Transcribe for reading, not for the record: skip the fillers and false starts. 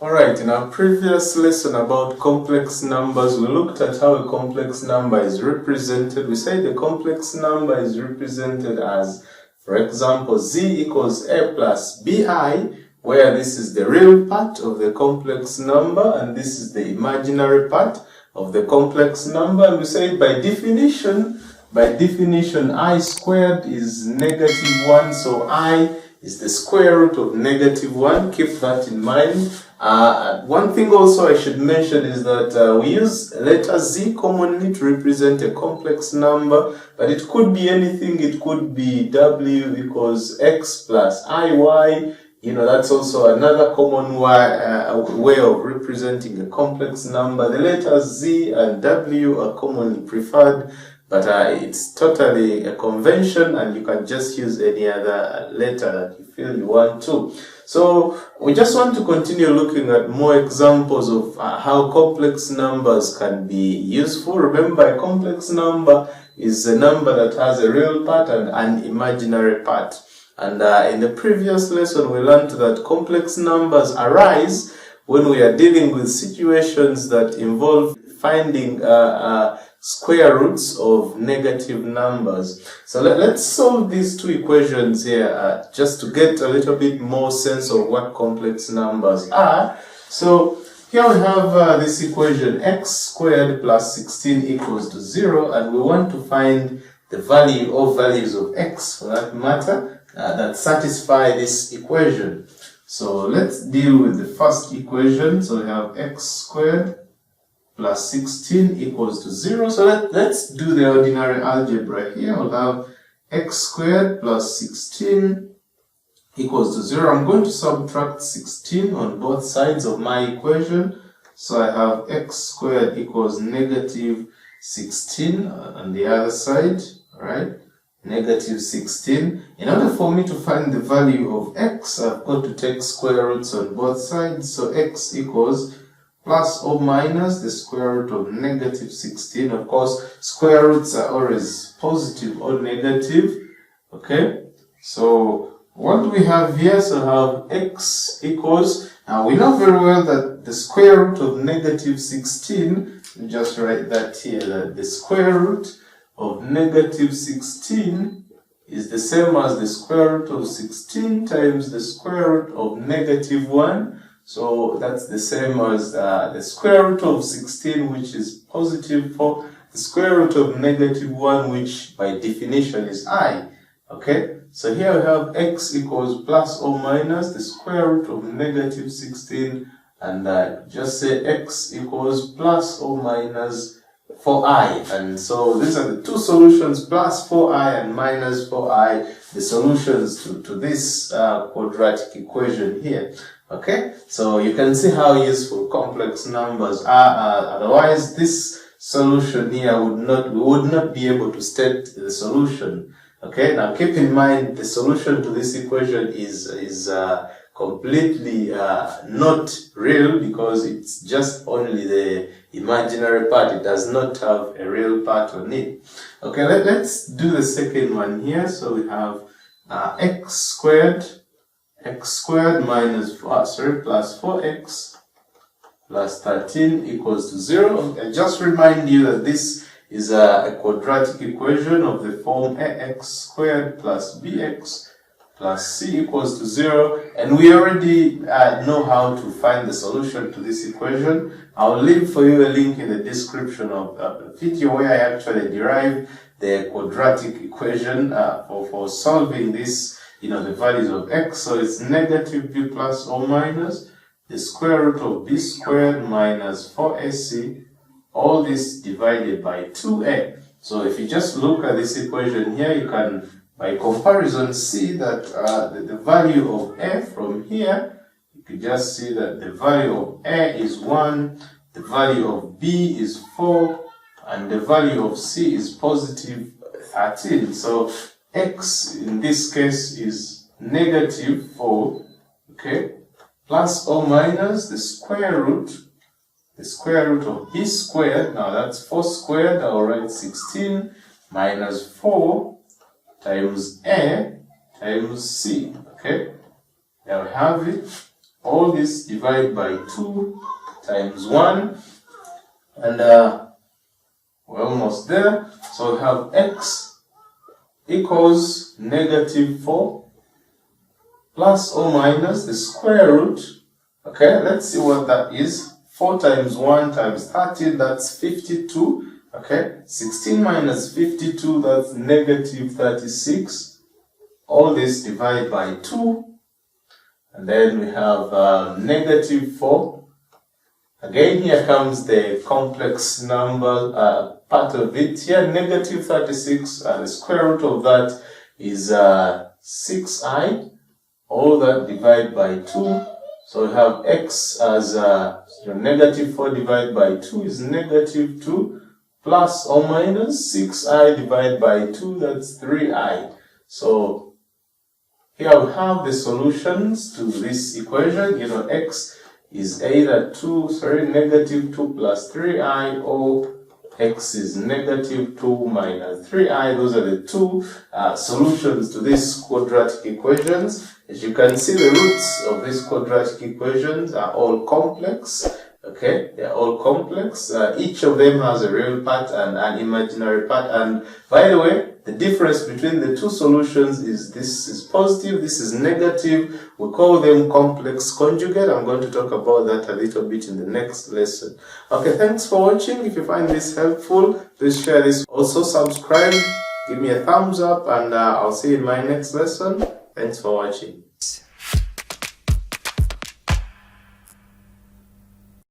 Alright, in our previous lesson about complex numbers, we looked at how a complex number is represented. We said the complex number is represented as, for example, z equals a plus bi, where this is the real part of the complex number and this is the imaginary part of the complex number. And we said by definition, I squared is -1, so I is the square root of -1. Keep that in mind. One thing also I should mention is that we use letter z commonly to represent a complex number, but it could be anything. It could be w equals x plus iy. You know, that's also another common way of representing a complex number. The letters z and w are commonly preferred, but it's totally a convention and you can just use any other letter that you feel you want to. So we just want to continue looking at more examples of how complex numbers can be useful. Remember, a complex number is a number that has a real part and an imaginary part. And in the previous lesson, we learned that complex numbers arise when we are dealing with situations that involve finding square roots of negative numbers. So let's solve these two equations here just to get a little bit more sense of what complex numbers are. So here we have this equation, x squared plus 16 equals to 0, and we want to find the value of values of x, for that matter, that satisfy this equation. So let's deal with the first equation. So we have x squared plus 16 equals to 0. So let's do the ordinary algebra here. We'll have x squared plus 16 equals to 0. I'm going to subtract 16 on both sides of my equation. So I have x squared equals -16 on the other side, right? -16. In order for me to find the value of x, I've got to take square roots on both sides. So x equals plus or minus the square root of -16. Of course, square roots are always positive or negative. Okay, so what do we have here? So we have x equals, now we know very well that the square root of -16, just write that here, that the square root of -16 is the same as the square root of 16 times the square root of -1. So that's the same as the square root of 16, which is +4, the square root of -1, which by definition is I. Okay, so here we have x equals plus or minus the square root of -16, and just say x equals plus or minus 4i. And so these are the two solutions, plus 4i and minus 4i, the solutions to this quadratic equation here. Okay, so you can see how useful complex numbers are. Otherwise, this solution here we would not be able to state the solution. Okay, now keep in mind the solution to this equation is completely not real, because it's just only the imaginary part. It does not have a real part on it. Okay, let's do the second one here. So we have x squared minus plus 4x plus 13 equals to 0. I just remind you that this is a quadratic equation of the form ax squared plus bx plus c equals to 0, and we already know how to find the solution to this equation. I'll leave for you a link in the description of the video where I actually derived the quadratic equation for solving this, the values of x. So it's -b plus or minus the square root of b squared minus 4ac, all this divided by 2a. So if you just look at this equation here, you can, by comparison, see that the value of a from here, you can just see that the value of a is 1, the value of b is 4, and the value of c is positive 13. So x in this case is -4, okay, plus or minus the square root of b squared. Now that's 4 squared, I'll write 16, minus 4 times a times c. Okay, there we have it. all this divide by 2 times 1, and we're almost there. So we have x equals negative 4 plus or minus the square root. Okay, let's see what that is. 4 times 1 times 30, that's 52. Okay, 16 minus 52, that's negative 36. All this divide by 2. And then we have negative 4. Again, here comes the complex number part of it. Here, negative 36, the square root of that is 6i. All that divide by 2. So we have x as negative 4 divided by 2 is negative 2, plus or minus 6i divided by 2, that's 3i. So here we have the solutions to this equation. X is either negative 2 plus 3i, or x is negative 2 minus 3i. Those are the two solutions to these quadratic equations. As you can see, the roots of these quadratic equations are all complex. Okay, they are all complex. Each of them has a real part and an imaginary part. And by the way, the difference between the two solutions is this is positive, this is negative. We call them complex conjugate. I'm going to talk about that a little bit in the next lesson. Okay, thanks for watching. If you find this helpful, please share this. Also subscribe, give me a thumbs up, and I'll see you in my next lesson. Thanks for watching.